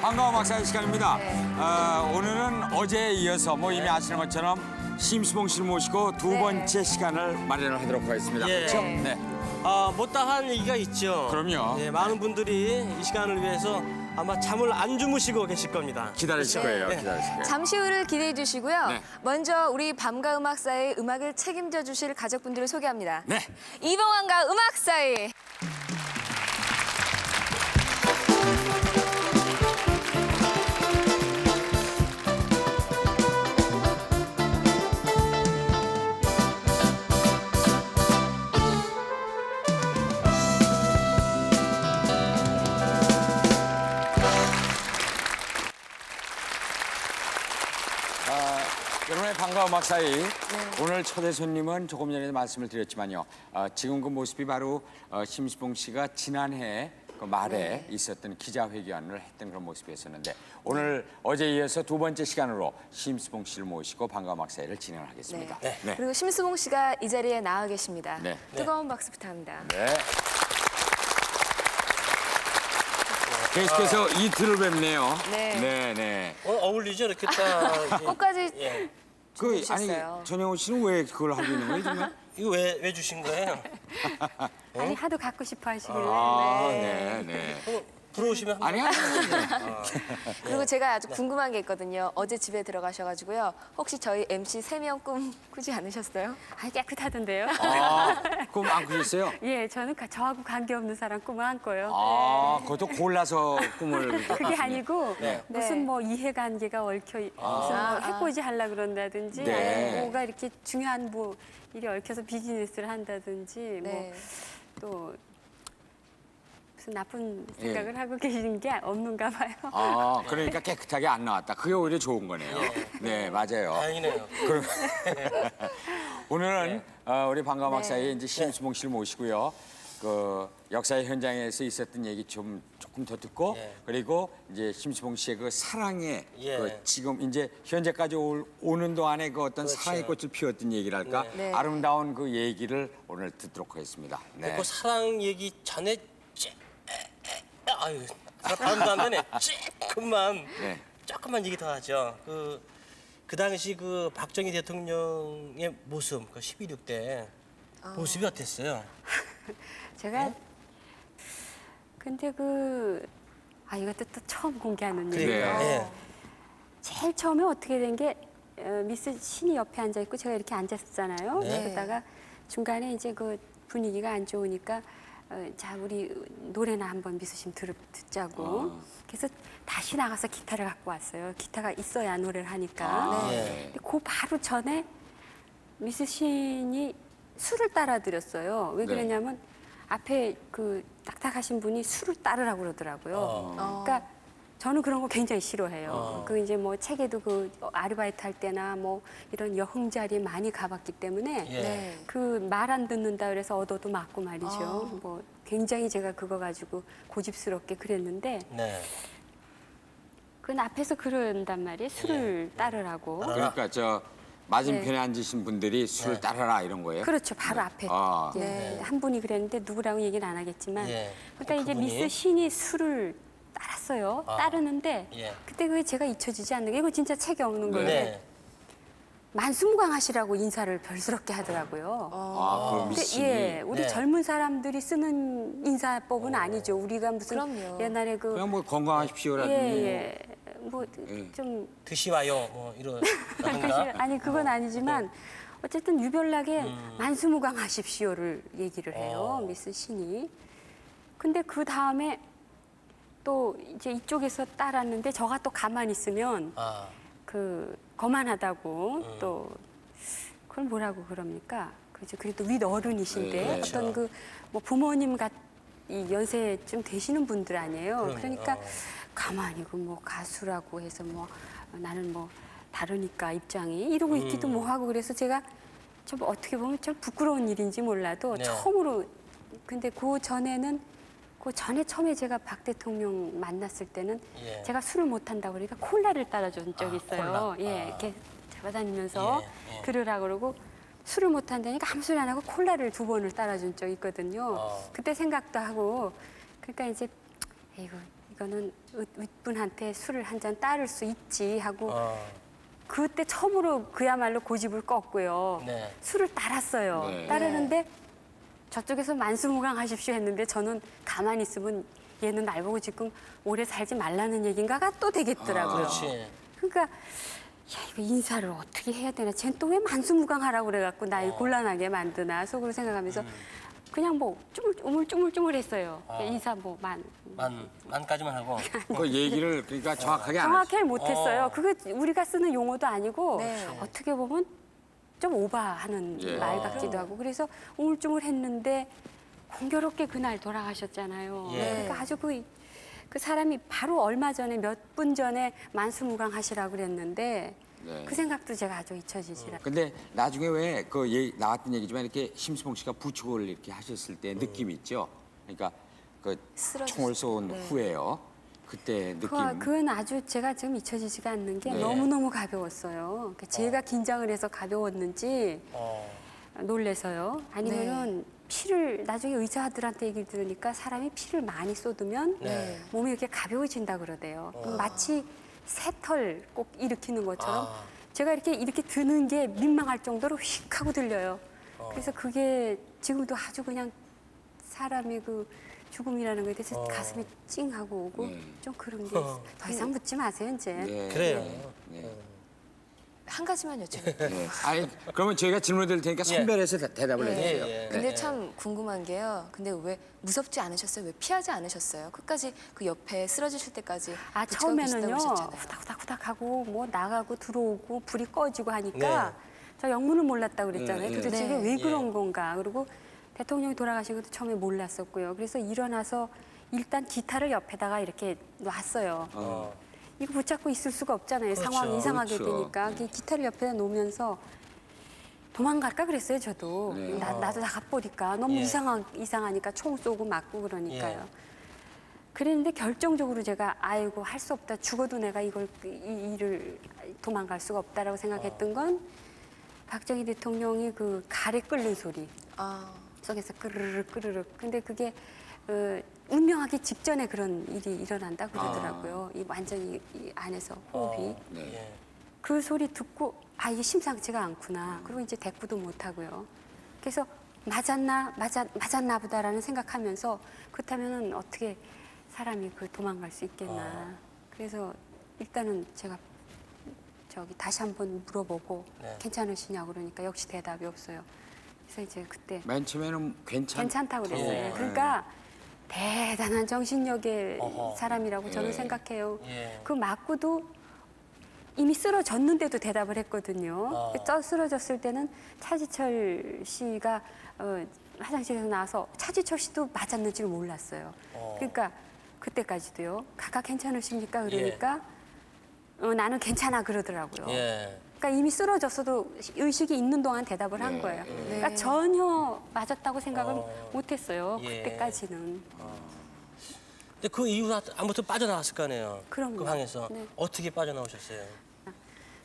반가워 막사의 시간입니다. 네. 오늘은 어제에 이어서 뭐 이미 아시는 것처럼 심수봉 씨를 모시고 두 네. 번째 시간을 마련을 하도록 하겠습니다. 예. 그렇죠? 네. 네. 못다한 얘기가 있죠. 그럼요. 예, 많은 분들이 이 시간을 위해서 아마 잠을 안 주무시고 계실 겁니다. 기다리실 거예요. 네. 기다리실 거예요. 잠시 후를 기대해 주시고요. 네. 먼저 우리 밤과 음악사의 음악을 책임져 주실 가족분들을 소개합니다. 네. 이봉환과 음악사의 여러분의 반가워 음악 사이 오늘 초대 손님은 조금 전에 말씀을 드렸지만요. 지금 그 모습이 바로 심수봉 씨가 지난해 그 말에 있었던 기자회견을 했던 그런 모습이었었는데 오늘 어제 이어서 두 번째 시간으로 심수봉 씨를 모시고 반가워 음악 사이를 진행을 하겠습니다. 네. 네. 그리고 심수봉 씨가 이 자리에 나와 계십니다. 네. 뜨거운 박수 부탁합니다. 네. 계속해서 이틀을 뵙네요. 네. 네, 네. 어울리죠, 이렇게 딱. 꽃까지 예. 아니 주셨어요. 전영호 씨는 왜 그걸 하고 있는 거예요 지금? 이거 왜 주신 거예요? 아니 하도 갖고 싶어 하시길래 아, 네. 네, 네. 들어오시면 한번. 아니야? 그리고 제가 아주 궁금한 게 있거든요. 어제 집에 들어가셔가지고요. 혹시 저희 MC 3명 꿈 꾸지 않으셨어요? 아니 깨끗하던데요. 꿈 안 꾸셨어요? 예, 저는 저하고 관계없는 사람 꿈을 안 꿔요. 그것도 골라서 꿈을. 그게 아니고 네. 무슨 뭐 이해관계가 얽혀 무슨 뭐 해코지 하려 그런다든지 네. 아니면 뭐가 이렇게 중요한 뭐 일이 얽혀서 비즈니스를 한다든지 네. 뭐 또 무슨 나쁜 예. 생각을 하고 계신 게 없는가 봐요. 그러니까 깨끗하게 안 나왔다. 그게 오히려 좋은 거네요. 네, 맞아요. 다행이네요. 그럼 오늘은 우리 반가워 네. 막사에 이제 심수봉 씨를 모시고요. 그 역사의 현장에서 있었던 얘기 조금 더 듣고 예. 그리고 이제 심수봉 씨의 그 사랑의 예. 그 지금 이제 현재까지 오는 동안에 그 어떤 그렇죠. 사랑의 꽃을 피웠던 얘기랄까 네. 아름다운 그 얘기를 오늘 듣도록 하겠습니다. 네. 그 사랑 얘기 전에 아유, 발음도 안 되네. 조금만 네. 조금만 얘기 더 하죠. 그 당시 그 박정희 대통령의 모습, 그 11.6 때 모습이 어땠어요? 제가 근데 이것도 또 처음 공개하는 네. 얘기예요. 예. 제일 처음에 어떻게 된 게 미스 신이 옆에 앉아 있고 제가 이렇게 앉았었잖아요. 네. 그러다가 중간에 이제 그 분위기가 안 좋으니까 자 우리 노래나 한번 미스 신 듣자고. 그래서 다시 나가서 기타를 갖고 왔어요. 기타가 있어야 노래를 하니까. 예. 근데 그 바로 전에 미스 신이 술을 따라드렸어요. 왜 네. 그러냐면 앞에 그 딱딱하신 분이 술을 따르라고 그러더라고요. 그러니까 저는 그런 거 굉장히 싫어해요. 그 이제 뭐 책에도 그 아르바이트 할 때나 뭐 이런 여흥 자리에 많이 가봤기 때문에 예. 네. 그 말 안 듣는다 그래서 얻어도 맞고 말이죠. 뭐 굉장히 제가 그거 가지고 고집스럽게 그랬는데 네. 그 앞에서 그런단 말이에요. 술을 따르라고. 그러니까 저 맞은편에 앉으신 분들이 술을 따라라 이런 거예요? 그렇죠. 바로 앞에. 아. 예. 네. 한 분이 그랬는데 누구라고 얘기는 안 하겠지만 예. 그러니까 이제 그분이? 미스 신이 술을 따랐어요. 따르는데 예. 그때 그게 제가 잊혀지지 않는 게 이거 진짜 책에 없는 거예요. 네. 만수무강하시라고 인사를 별스럽게 하더라고요. 그 근데 미신이. 예, 우리 네. 젊은 사람들이 쓰는 인사법은 아니죠. 우리가 무슨 그럼요. 옛날에 그 그냥 뭐 건강하십시오라든지. 예, 뭐 좀 드시 와요. 뭐 이런 사실 아니 그건 아니지만 어쨌든 유별나게 만수무강하십시오를 얘기를 해요. 미스 신이. 근데 그 다음에 또 이제 이쪽에서 따랐는데 저가 또 가만히 있으면 아, 그 거만하다고 또 그걸 뭐라고 그럽니까? 그래도 윗 어른이신데 네, 그렇죠. 어떤 그 뭐 부모님 이 연세쯤 되시는 분들 아니에요. 그럼요. 그러니까 가만히 그 뭐 가수라고 해서 뭐 나는 뭐 다르니까 입장이 이러고 있기도 뭐하고 그래서 제가 좀 어떻게 보면 좀 부끄러운 일인지 몰라도 네. 처음으로 근데 그 전에 처음에 제가 박 대통령 만났을 때는 예. 제가 술을 못 한다고 그러니까 콜라를 따라준 적이 있어요. 콜라. 예, 이렇게 잡아다니면서 예, 예. 들으라 그러고 술을 못 한다니까 아무 소리 안 하고 콜라를 2번을 따라준 적이 있거든요. 그때 생각도 하고 그러니까 이제 이거 이거는 윗분한테 술을 한 잔 따를 수 있지 하고 어. 그때 처음으로 그야말로 고집을 꺾고요. 네. 술을 따랐어요. 네. 따르는데 저쪽에서 만수무강하십시오 했는데 저는 가만히 있으면 얘는 날 보고 지금 오래 살지 말라는 얘기인가가 또 되겠더라고요. 그렇지. 그러니까 야, 이거 인사를 어떻게 해야 되나? 쟤는 또 왜 만수무강하라고 그래갖고 날 곤란하게 만드나 속으로 생각하면서 그냥 뭐 우물쭈물했어요. 인사 뭐 만까지만 하고. 그 얘기를 그러니까 정확하게 안 정확히 못했어요. 그게 우리가 쓰는 용어도 아니고 네. 어떻게 보면 좀 오바하는 예. 말 같기도 하고 그래서 우물쭈물했는데 공교롭게 그날 돌아가셨잖아요. 예. 그러니까 아주 그 사람이 바로 얼마 전에 몇 분 전에 만수무강하시라고 그랬는데 네. 그 생각도 제가 아주 잊혀지지라. 근데 나중에 왜 그 나왔던 얘기지만 이렇게 심수봉 씨가 부축을 이렇게 하셨을 때 느낌 있죠? 그러니까 그 쓰러졌을 총을 쏜 때. 네. 후에요. 그때 느낌. 그건 아주 제가 지금 잊혀지지가 않는 게 네. 너무너무 가벼웠어요. 그러니까 제가 긴장을 해서 가벼웠는지 어. 놀래서요. 아니면은 피를 나중에 의사들한테 얘기를 들으니까 사람이 피를 많이 쏟으면 네. 몸이 이렇게 가벼워진다 그러대요. 마치 새털 꼭 일으키는 것처럼 제가 이렇게 드는 게 민망할 정도로 휙 하고 들려요. 그래서 그게 지금도 아주 그냥 사람의 그 죽음이라는 거에 대해서 가슴이 찡하고 오고 네. 좀 그런 게 있어요. 더 이상 묻지 마세요 이제. 네. 그래요. 네. 한 가지만 여쭤볼게요. 네. 아니 그러면 저희가 질문 드릴 테니까 선별해서 대답을 예, 해주세요. 예. 근데 참 궁금한 게요. 근데 왜 무섭지 않으셨어요? 왜 피하지 않으셨어요? 끝까지 그 옆에 쓰러지실 때까지 아 붙여 처음에는요 계시다고 하셨잖아요. 후닥후닥하고 뭐 나가고 들어오고 불이 꺼지고 하니까 네. 저 영문을 몰랐다 그랬잖아요. 네, 도대체 네. 이게 왜 예. 그런 건가. 그리고 대통령이 돌아가신 것도 처음에 몰랐었고요. 그래서 일어나서 일단 기타를 옆에다가 이렇게 놨어요. 이거 붙잡고 있을 수가 없잖아요. 그렇죠. 상황이 이상하게 그렇죠. 되니까 그 기타를 옆에다 놓으면서 도망갈까 그랬어요. 저도 네. 나도 나가버리까 너무 예. 이상하니까 총 쏘고 맞고 그러니까요. 예. 그랬는데 결정적으로 제가 아이고 할 수 없다. 죽어도 내가 이 일을 도망갈 수가 없다라고 생각했던 건 박정희 대통령이 그 가래 끓는 소리 아, 속에서 끄르륵 끄르륵. 근데 그게 운명하기 직전에 그런 일이 일어난다 그러더라고요. 이 완전히 이 안에서 호흡이. 네. 예. 그 소리 듣고 아 이게 심상치가 않구나. 그리고 이제 대꾸도 못 하고요. 그래서 맞았나 보다라는 생각하면서 그렇다면은 어떻게 사람이 그 도망갈 수 있겠나. 그래서 일단은 제가 저기 다시 한번 물어보고 네. 괜찮으시냐고 그러니까 역시 대답이 없어요. 그래서 이제 그때 맨 처음에는 괜찮다고 그랬어요. 예. 그러니까 대단한 정신력의 어허. 사람이라고 저는 예. 생각해요. 예. 그 맞고도 이미 쓰러졌는데도 대답을 했거든요. 어. 쓰러졌을 때는 차지철 씨가 화장실에서 나와서 차지철 씨도 맞았는지를 몰랐어요. 그러니까 그때까지도요. 각각 괜찮으십니까? 그러니까 나는 괜찮아 그러더라고요. 예. 그러니까 이미 쓰러졌어도 의식이 있는 동안 대답을 한 거예요. 그러니까 전혀 맞았다고 생각을 못했어요. 예. 그때까지는. 근데 그 이후 아무튼 빠져나왔을 거 아니에요. 그럼요. 그 방에서 네. 어떻게 빠져나오셨어요?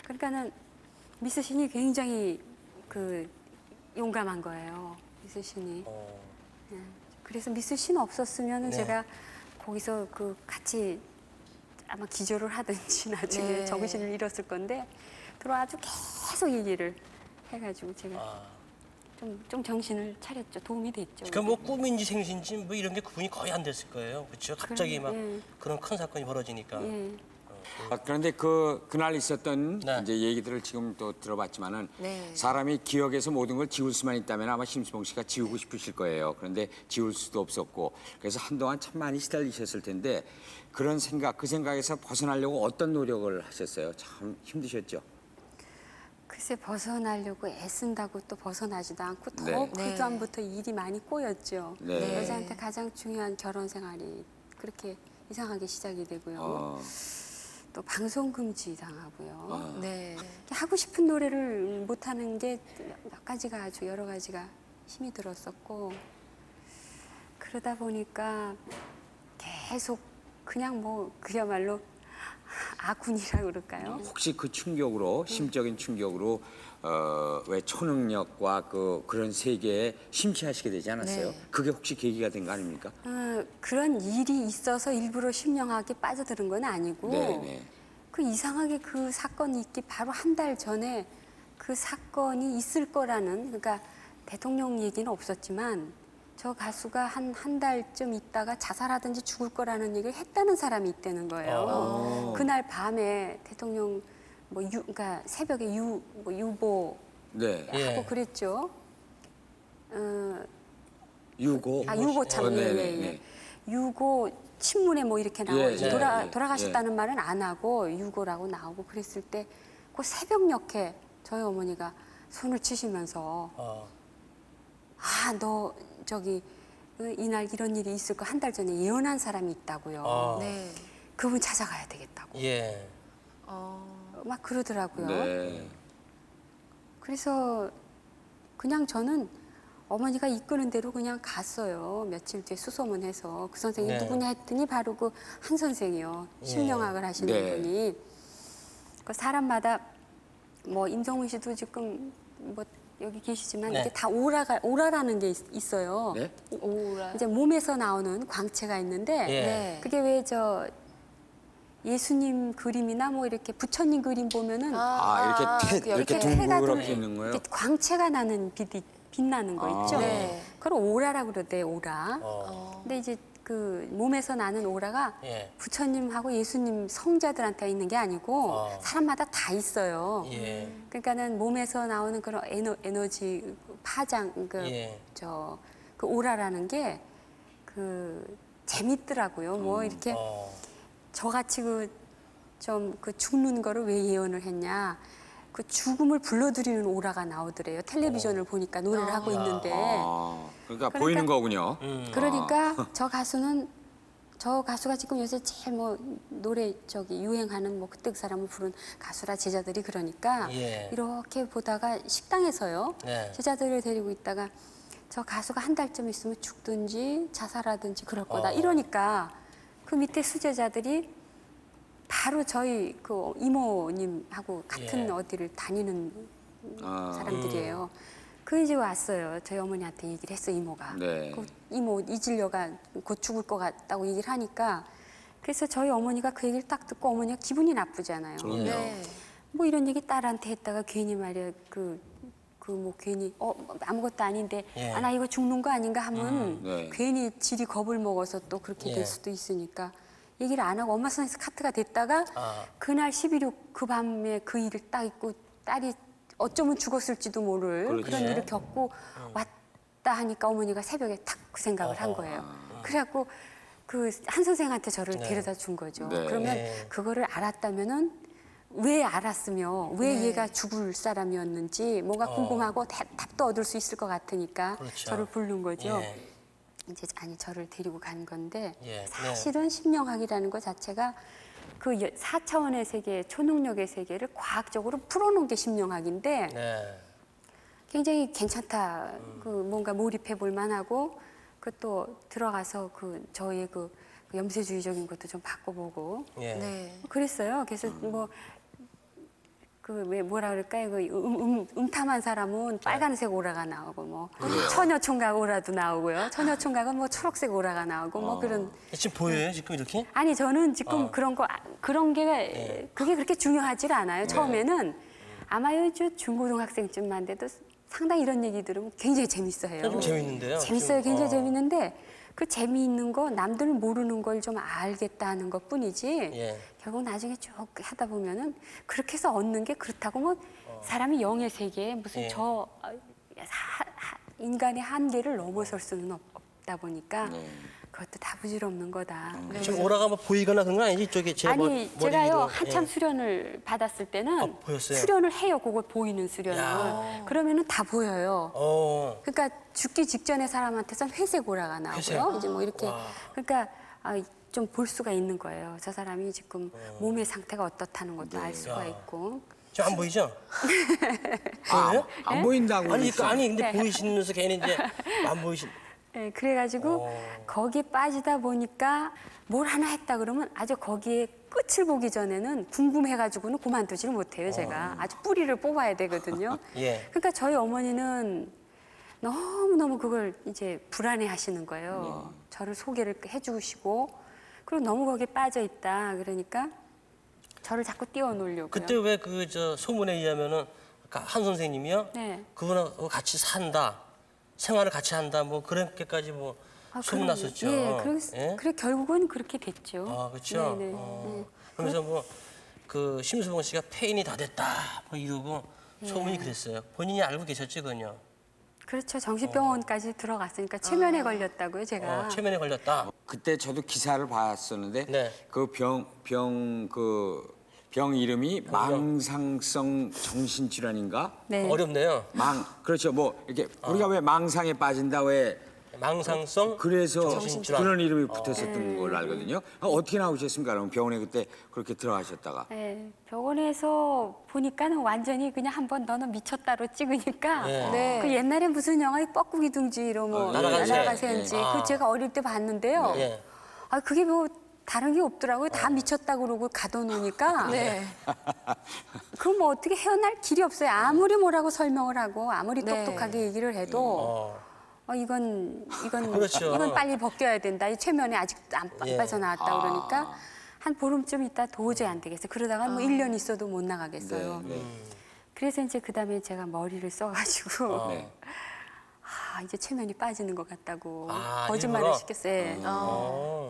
그러니까는 미스 신이 굉장히 그 용감한 거예요. 미스 신이. 그래서 미스 신 없었으면 네. 제가 거기서 그 같이 아마 기절을 하든지 나중에 네. 정신을 잃었을 건데 들어와서 계속 얘기를 해가지고 제가 좀 정신을 차렸죠. 도움이 됐죠. 그러니까 뭐 꿈인지 생신지 뭐 이런 게 구분이 거의 안 됐을 거예요. 그렇죠? 갑자기 막 예. 그런 큰 사건이 벌어지니까. 예. 그런데 그날 있었던 네. 이제 얘기들을 지금 또 들어봤지만은 네. 사람이 기억에서 모든 걸 지울 수만 있다면 아마 심수봉 씨가 지우고 싶으실 거예요. 그런데 지울 수도 없었고 그래서 한동안 참 많이 시달리셨을 텐데 그런 생각, 그 생각에서 벗어나려고 어떤 노력을 하셨어요? 참 힘드셨죠? 글쎄 벗어나려고 애쓴다고 또 벗어나지도 않고 더 네. 그 다음부터 일이 많이 꼬였죠. 네. 여자한테 가장 중요한 결혼 생활이 그렇게 이상하게 시작이 되고요. 어, 또 방송 금지 당하고요. 네. 하고 싶은 노래를 못 하는 게 몇 가지가 아주 여러 가지가 힘이 들었었고 그러다 보니까 계속 그냥 뭐 그야말로 아군이라고 그럴까요? 혹시 그 충격으로 심적인 충격으로 왜 초능력과 그런 세계에 심취하시게 되지 않았어요? 네. 그게 혹시 계기가 된 거 아닙니까? 그런 일이 있어서 일부러 심령학에 빠져드는 건 아니고 네. 그 이상하게 그 사건이 있기 바로 한 달 전에 그 사건이 있을 거라는 그러니까 대통령 얘기는 없었지만 저 가수가 한 달쯤 있다가 자살하든지 죽을 거라는 얘기를 했다는 사람이 있다는 거예요. 그날 밤에 대통령 그러니까 새벽에 유보 네. 하고 그랬죠. 유고. 유고 참, 네네. 유고 친문에 뭐 이렇게 나와 예, 예, 돌아가셨다는 말은 안 하고 유고라고 나오고 그랬을 때 그 새벽녘에 저희 어머니가 손을 치시면서 너 저기 이날 이런 일이 있을 거 한 달 전에 예언한 사람이 있다고요. 네. 그분 찾아가야 되겠다고 예. 막 그러더라고요. 네. 그래서 그냥 저는 어머니가 이끄는 대로 그냥 갔어요. 며칠 뒤에 수소문해서 그 선생이 네. 누구냐 했더니 바로 그 한 선생이요. 심령학을 하시는 네. 분이. 그 사람마다 뭐 임성훈 씨도 지금 뭐 여기 계시지만 네. 이게 다 오라라는 게 있어요. 네? 오라. 이제 몸에서 나오는 광채가 있는데 예. 네. 그게 왜 예수님 그림이나 뭐 이렇게 부처님 그림 보면은 이렇게 해가 둥그렇게 있는 거예요? 이렇게 광채가 나는 빛나는 거 있죠. 네. 그걸 오라라고 그러대요, 오라. 어. 근데 이제 그 몸에서 나는 오라가 예. 부처님하고 예수님 성자들한테 있는 게 아니고 사람마다 다 있어요. 예. 그러니까는 몸에서 나오는 그런 에너지 파장 예. 그 오라라는 게 그 재밌더라고요. 뭐 이렇게 저같이 그 죽는 거를 왜 예언을 했냐. 그 죽음을 불러들이는 오라가 나오더래요. 텔레비전을 보니까 노래를 하고 있는데. 그러니까 보이는 거군요. 그러니까 저 가수가 지금 요새 제일 뭐 노래 유행하는 뭐 그때 그 사람을 부른 가수라 제자들이 그러니까 예. 이렇게 보다가 식당에서요. 네. 제자들을 데리고 있다가 저 가수가 한 달쯤 있으면 죽든지 자살하든지 그럴 거다. 이러니까 그 밑에 수제자들이 바로 저희 그 이모님하고 같은 예. 어디를 다니는 사람들이에요. 그 이제 왔어요. 저희 어머니한테 얘기를 했어 이모가. 네. 그 이모 잊으려가 곧 죽을 것 같다고 얘기를 하니까 그래서 저희 어머니가 그 얘기를 딱 듣고 어머니가 기분이 나쁘잖아요. 그럼요. 네. 뭐 이런 얘기 딸한테 했다가 괜히 말이야 뭐 괜히 아무것도 아닌데 예. 나 이거 죽는 거 아닌가 하면 네. 괜히 질이 겁을 먹어서 또 그렇게 예. 될 수도 있으니까 얘기를 안 하고 엄마 손에서 카트가 됐다가 그날 11.6 그 밤에 그 일을 딱 있고 딸이 어쩌면 죽었을지도 모를 그렇죠. 그런 일을 겪고 왔다 하니까 어머니가 새벽에 탁 그 생각을 한 거예요. 그래갖고 그 한 선생한테 저를 데려다 준 거죠. 네. 그러면 네. 그거를 알았다면은 왜 알았으며 왜 네. 얘가 죽을 사람이었는지 뭔가 궁금하고 답도 얻을 수 있을 것 같으니까 그렇죠. 저를 부른 거죠. 예. 이제 저를 데리고 간 건데 예. 사실은 심령학이라는 것 자체가 그 4차원의 세계, 초능력의 세계를 과학적으로 풀어놓은 게 심령학인데 네. 굉장히 괜찮다. 그 뭔가 몰입해 볼 만하고 그 또 들어가서 저의 그 염세주의적인 것도 좀 바꿔보고 예. 네. 그랬어요. 그래서 뭐 그 왜 뭐라 그럴까요? 그 음탐한 사람은 빨간색 오라가 나오고 뭐 처녀총각 오라도 나오고요. 처녀총각은 뭐 초록색 오라가 나오고 뭐 그런. 지금 보여요? 지금 이렇게? 아니 저는 지금 그런 게 그게 그렇게 중요하지 않아요. 처음에는 아마요 저 중고등학생쯤만 돼도 상당히 이런 얘기 들으면 굉장히 재밌어해요. 좀 재밌는데요. 재밌어요. 좀, 굉장히 재밌는데 그 재미있는 거 남들 모르는 걸 좀 알겠다는 것 뿐이지 예. 결국 나중에 쭉 하다 보면은 그렇게 해서 얻는 게 그렇다고 뭐 사람이 영의 세계에 무슨 예. 인간의 한계를 넘어설 수는 없다 보니까 그것도 다 부질없는 거다. 지금 오라가 뭐 보이거나 그런 건 아니지? 이쪽에 제 아니 머리 제가요 위로. 한참 예. 수련을 받았을 때는 보였어요? 수련을 해요. 그걸 보이는 수련을. 야. 그러면은 다 보여요. 그러니까 죽기 직전에 사람한테선 회색 오라가 나오고요. 회색. 이제 뭐 이렇게 와. 그러니까 좀 볼 수가 있는 거예요. 저 사람이 지금 몸의 상태가 어떻다는 것도 알 수가 있고. 지금 안 보이죠? 보여요? 안 보인다고. 아니, 그랬어요. 근데 보이시면서 괜히 이제 안 보이신. 예, 그래가지고 거기에 빠지다 보니까 뭘 하나 했다 그러면 아주 거기에 끝을 보기 전에는 궁금해가지고는 그만두지를 못해요, 제가. 아주 뿌리를 뽑아야 되거든요. 예. 그러니까 저희 어머니는 너무너무 그걸 이제 불안해 하시는 거예요. 저를 소개를 해주시고, 그리고 너무 거기에 빠져 있다. 그러니까 저를 자꾸 띄워놓으려고요. 그때 왜 그 저 소문에 의하면은 아까 한 선생님이요? 네. 그분하고 같이 산다, 생활을 같이 한다, 뭐 그렇게까지 뭐 소문 났었죠. 그래 결국은 그렇게 됐죠. 아, 그렇죠. 네네. 그러면서 뭐 그 심수봉 씨가 폐인이 다 됐다, 뭐 이러고 소문이 그랬어요. 본인이 알고 계셨죠, 그건요? 그렇죠. 정신병원까지 들어갔으니까 체면에 걸렸다고요, 제가. 체면에 걸렸다. 그때 저도 기사를 봤었는데 네. 그 병 이름이 망상성 정신질환인가? 네. 어렵네요. 그렇죠. 뭐 이렇게 우리가 왜 망상에 빠진다 왜 망상성 그래서 정신질환. 그런 이름이 붙었었던 걸로 알거든요. 어떻게 나오셨습니까? 그럼 병원에 그때 그렇게 들어가셨다가. 네, 병원에서 보니까는 완전히 그냥 한번 너는 미쳤다로 찍으니까 네. 그 옛날에 무슨 영화 뻐꾸기 둥지 이런 뭐 날아간 새. 날아간 새인지 예. 그 제가 어릴 때 봤는데요. 예. 아 그게 뭐 다른 게 없더라고요. 다 미쳤다 그러고 가둬놓으니까. 네. 그럼 뭐 어떻게 헤어날 길이 없어요. 아무리 뭐라고 설명을 하고 아무리 네. 똑똑하게 얘기를 해도 이건 그렇죠. 이건 빨리 벗겨야 된다. 이 최면에 아직도 안 예. 빠져나왔다 그러니까 한 보름쯤 있다 도저히 안 되겠어요. 그러다가 뭐 1년 있어도 못 나가겠어요. 그래서 이제 그다음에 제가 머리를 써가지고 네. 이제 최면이 빠지는 것 같다고 아, 거짓말을 일부러? 시켰어요.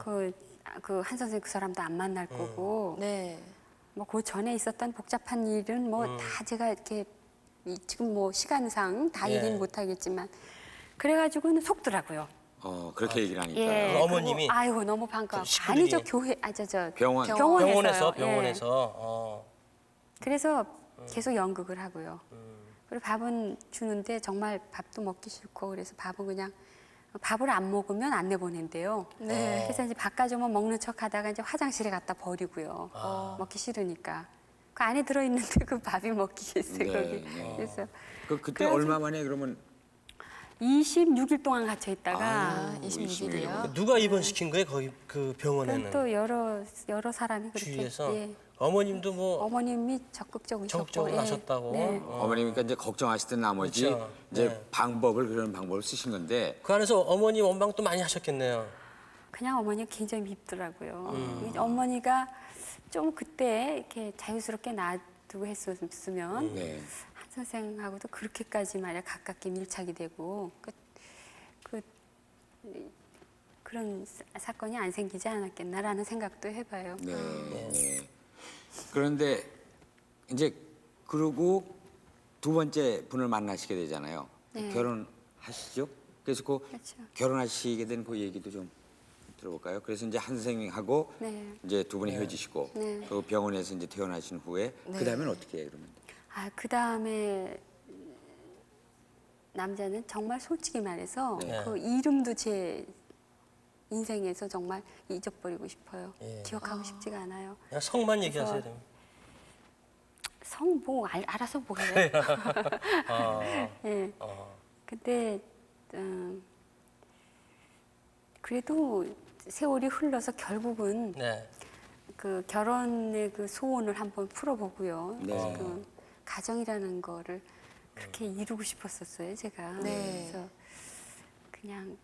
그 한 선생 그 사람도 안 만날 거고 네. 뭐 그 전에 있었던 복잡한 일은 뭐 다 제가 이렇게 지금 뭐 시간상 다 예. 얘기는 못하겠지만 그래가지고는 속더라고요. 그렇게 얘기를 하니까. 예. 그 어머님이? 그리고 아이고 너무 반가워. 그 식구들이? 아니죠 교회 저 병원. 병원에서요. 병원에서. 예. 그래서 계속 연극을 하고요. 그리고 밥은 주는데 정말 밥도 먹기 싫고 그래서 밥은 그냥 밥을 안 먹으면 안 내보낸대요. 네. 그래서 이제 밥 가져오면 먹는 척 하다가 이제 화장실에 갖다 버리고요. 먹기 싫으니까. 그 안에 들어있는데 그 밥이 먹기겠어요, 네, 거기. 네. 그래서 그때 그래가지고- 얼마 만에 그러면 26일 동안 갇혀 있다가 26일이요. 누가 입원시킨 거예요, 거기 그 병원에는? 그건 또 여러 사람이 그렇게 주위에서 예. 어머님도 뭐 어머님이 적극적으셨고 적극적으로 예. 하셨다고. 네. 어머님이니까 이제 걱정하시던 나머지 그렇죠. 이제 네. 그런 방법을 쓰신 건데 그 안에서 어머니 원방도 많이 하셨겠네요. 그냥 어머니가 굉장히 밉더라고요. 어머니가 좀 그때 이렇게 자유스럽게 놔두고 했었으면 네. 한 선생하고도 그렇게까지 말이야 가깝게 밀착이 되고 그런 사건이 안 생기지 않았겠나라는 생각도 해봐요. 네. 네. 그런데 이제 그러고 두 번째 분을 만나시게 되잖아요. 네. 결혼하시죠? 그래서 그 그렇죠. 결혼하시게 된 그 얘기도 좀 들어볼까요? 그래서 이제 한 선생님하고 네. 이제 두 분이 헤어지시고 네. 그 병원에서 이제 퇴원하신 후에 그 다음엔 어떻게 해요, 그러면? 그 다음에 남자는 정말 솔직히 말해서 네. 그 이름도 제 인생에서 정말 잊어버리고 싶어요. 예. 기억하고 싶지가 않아요. 그냥 성만 얘기하셔야 돼요. 성 뭐 알아서 뭐해요. 예. 근데 그래도 세월이 흘러서 결국은 네. 그 결혼의 그 소원을 한번 풀어보고요. 네. 지금 가정이라는 거를 그렇게 이루고 싶었었어요, 제가. 네. 그래서 그냥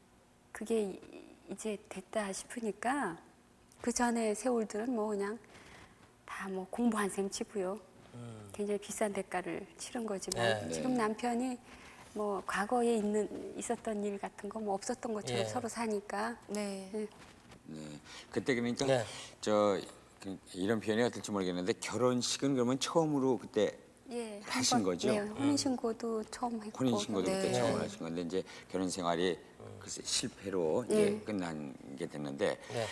그게 이제 됐다 싶으니까 그 전에 세월들은 뭐 그냥 다 뭐 공부한 셈 치고요. 굉장히 비싼 대가를 치른 거지만 네. 지금 남편이 뭐 과거에 있었던 일 같은 거 뭐 없었던 것처럼 예. 서로 사니까 네. 네. 그때 그러니까 네. 이런 표현이 어떨지 모르겠는데 결혼식은 그러면 처음으로 그때 예, 하신 한번, 거죠? 네, 혼인신고도 처음 했고. 혼인신고도 그때 네. 처음 하신 건데 이제 결혼 생활이 글쎄 실패로 이제 끝난 게 됐는데 네.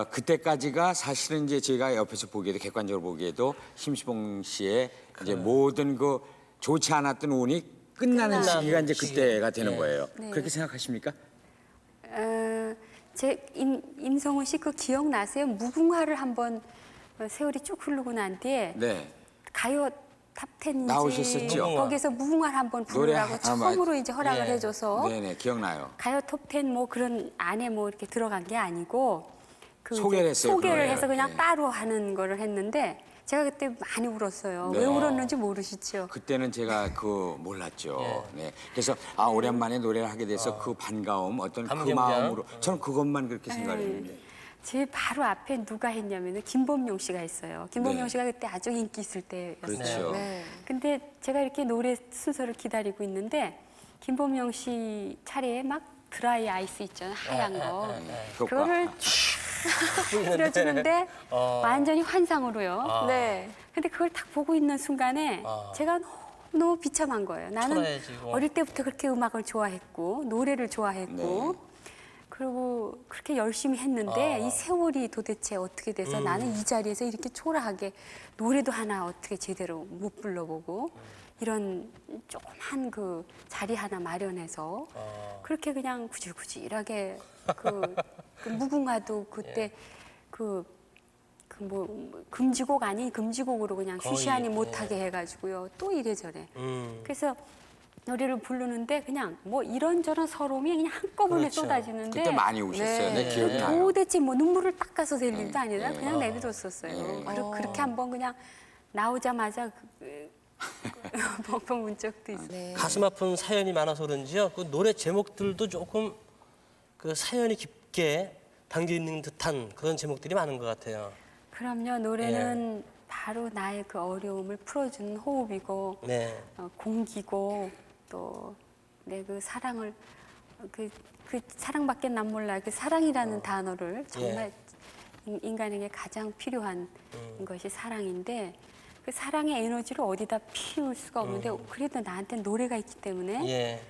그때까지가 사실은 이제 저희가 옆에서 보기에도 객관적으로 보기에도 심수봉 씨의 이제 모든 그 좋지 않았던 운이 끝나는 시기가 이제 그때가 되는 네. 거예요. 네. 그렇게 생각하십니까? 제 임성훈 씨 그 기억나세요? 무궁화를 한번 세월이 쭉 흐르고 난 뒤에 네. 가요 탑10인지 나오셨었죠? 거기서 무궁화를 한번 노래 부르라고 하나 처음으로 이제 허락을 예. 해줘서 네네 기억나요. 가요 톱10 뭐 그런 안에 뭐 이렇게 들어간 게 아니고 그 소개를 이제 했어요, 소개를 그거를. 해서 그냥 네. 따로 하는 거를 했는데 제가 그때 많이 울었어요. 네. 왜 울었는지 모르시죠? 그때는 제가 그 몰랐죠. 예. 네. 그래서 아 오랜만에 노래를 하게 돼서 그 반가움 어떤 그 감격량. 마음으로 저는 그것만 그렇게 생각했는데. 제 바로 앞에 누가 했냐면은 김범용 씨가 있어요. 김범용 네. 씨가 그때 아주 인기 있을 때였어요. 그렇죠. 네. 근데 제가 이렇게 노래 순서를 기다리고 있는데 김범용 씨 차례에 막 드라이 아이스 있잖아요. 하얀 거. 효과. 그거를 틀어주는데 완전히 환상으로요. 네. 근데 그걸 딱 보고 있는 순간에 제가 너무 비참한 거예요. 나는 초라해지고. 어릴 때부터 그렇게 음악을 좋아했고 노래를 좋아했고 그리고 그렇게 열심히 했는데 이 세월이 도대체 어떻게 돼서 나는 이 자리에서 이렇게 초라하게 노래도 하나 어떻게 제대로 못 불러보고 이런 조그만 그 자리 하나 마련해서 그렇게 그냥 구질구질하게 그 무궁화도 그때 뭐 금지곡 아닌 금지곡으로 그냥 거의, 쉬쉬하니 예. 못하게 해가지고요. 또 이래저래. 음. 그래서 노래를 부르는데 그냥 뭐 이런저런 서러움이 그냥 한꺼번에 그렇죠. 쏟아지는데 그때 많이 우셨어요. 네, 기억이 나요. 도대체 뭐 눈물을 닦아서 될 일도 아니라 그냥 내버렸었어요. 네. 그렇게 한번 그냥 나오자마자 펑펑 운 적도 있어요. 네. 가슴 아픈 사연이 많아서 그런지요. 그 노래 제목들도 조금 그 사연이 깊게 담겨 있는 듯한 그런 제목들이 많은 것 같아요. 그럼요. 노래는 바로 나의 그 어려움을 풀어주는 호흡이고 네. 공기고 또 내 그 사랑을 그 사랑밖에 난 몰라. 그 사랑이라는 단어를 정말 인간에게 가장 필요한 것이 사랑인데 그 사랑의 에너지를 어디다 피울 수가 없는데 그래도 나한테 노래가 있기 때문에 예.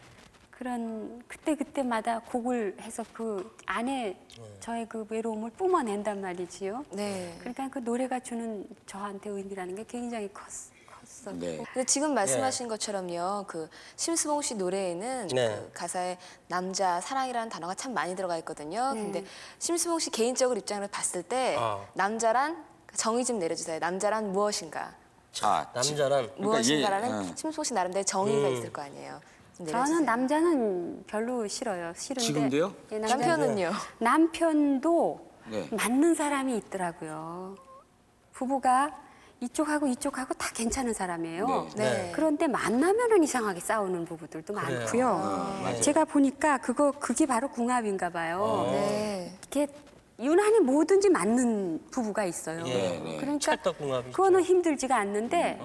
그런 그때마다 곡을 해서 그 안에 저의 그 외로움을 뿜어낸단 말이지요. 네. 그러니까 그 노래가 주는 저한테 의미라는 게 굉장히 컸어요. 네. 근데 지금 말씀하신 것처럼요, 그 심수봉 씨 노래에는 네. 그 가사에 남자, 사랑이라는 단어가 참 많이 들어가 있거든요. 네. 근데 심수봉 씨 개인적으로 입장을 봤을 때 남자란 정의 좀 내려주세요. 남자란 무엇인가? 자, 남자란 무엇인가라는 심수봉 씨 나름대로 정의가 있을 거 아니에요. 좀 내려주세요. 저는 남자는 별로 싫어요. 싫은데 지금도요? 예, 남편은요? 남편도 네. 맞는 사람이 있더라고요. 부부가 이쪽하고 이쪽하고 다 괜찮은 사람이에요. 네. 그런데 만나면은 이상하게 싸우는 부부들도 많고요. 제가 보니까 그게 바로 궁합인가 봐요. 네. 이렇게 유난히 뭐든지 맞는 부부가 있어요. 예. 그러니까 찰떡궁합이죠. 그거는 힘들지가 않는데